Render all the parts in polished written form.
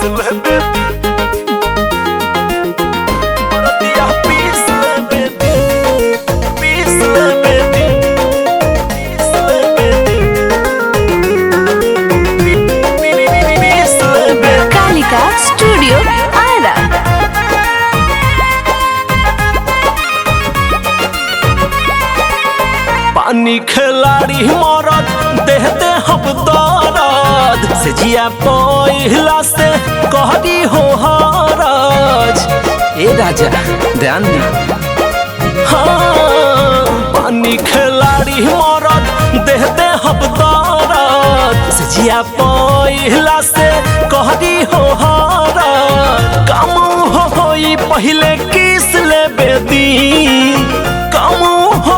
ले बेदी, हरदिया पीस ले बेदी, पीस ले बेदी, पीस ले बेदी, पीस ले बेदी। कालिका स्टूडियो आरा। पानी खिलाड़ी मरद देहते हम दर्द से जिया पहिला से कहरी हो हरज। ए राजा ध्यान दी, हाँ पानी खिलाड़ी मरद देहते हम दर्द से जिया पहिला से कहरी हो हरज। काम होई पहले किस ले बेदी, काम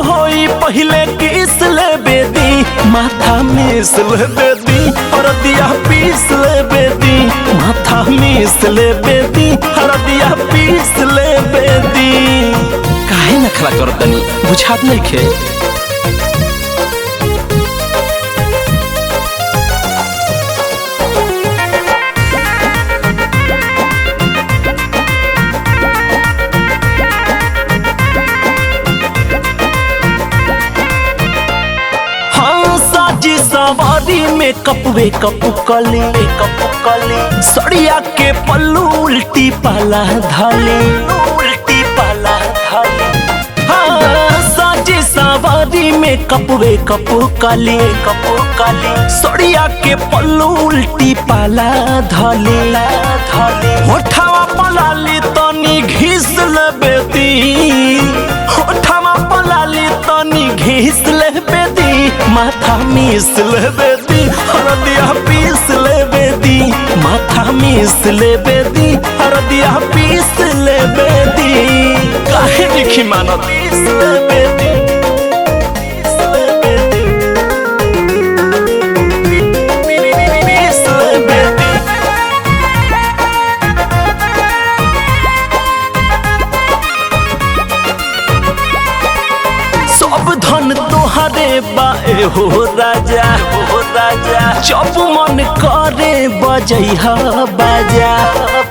होई पहले किस ले बेदी, माथा मिस ले बेदी, हरदिया पीस ले बेदी, माथा मिस ले बेदी, हरदिया पीस ले बेदी। काहे नखरा करतनी बुझात नइखे। सवारी में कपवे कपू कली, सड़िया के पल्लू उल्टी पाला धाले, उल्टी पाला धाले। हाँ साजी सवारी में कपवे कपू कली, सड़िया के पल्लू उल्टी पाला धाले, होठवा पलाली तनी घिस ले बेदी, होठवा पलाली तनी घिस ले बेदी, माथा मिस ले बेदी, हरदिया पीस ले बेदी, माथा मिस ले बेदी, हरदिया पीस ले बेदी। काहे लिखी मानो पीस ले बेदी, पीस ले बेदी, पीस ले बेदी। सब धन तोहरे बाए हो राजा, हो राजा जब मन करे बजैहा बाजा,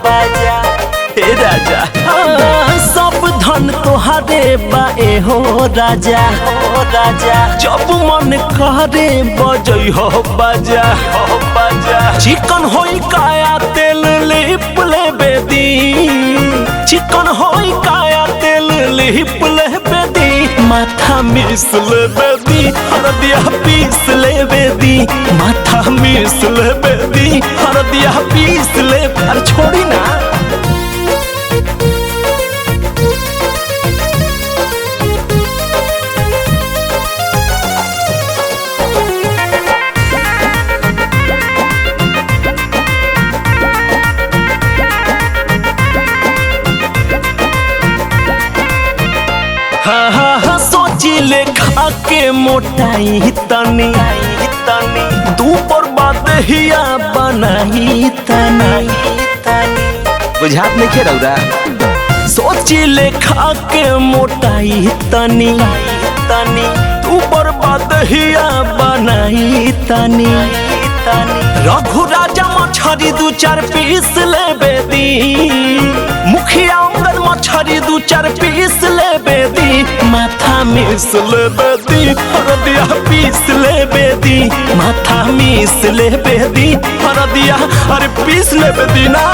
बाजा हे राजा। हाँ, सब धन तोहरे बाए हो राजा, हो राजा जब मन करे बजैहा बाजा, हो बाजा। चिकन होई काया तेल लिप ले बेदी, चिकन होई काया तेल लिप ले बेदी, माथा मिस ले बेदी, हरदिया पीस ले बेदी, माथा मिस ले बेदी, हरदिया पीस ले। अरे छोड़ी ना। हाँ हाँ हाँ सोचिले खा के मोटाई तनी, दू पर बात हिया बनाई तनी, बुझात नहीं खे रौरा। सोचिले खा के मोटाई तनी, दू पर बात हिया बनाई तनी, रघु राजा मछरी दू चार पीस ले बेदी, मुखिया अंगद मछरी दू चार पीस ले बेदी, माथा मिस ले बेदी, हरदिया पीस ले बेदी, माथा मिस ले बेदी, हरदिया अरे पीस ले बेदी ना।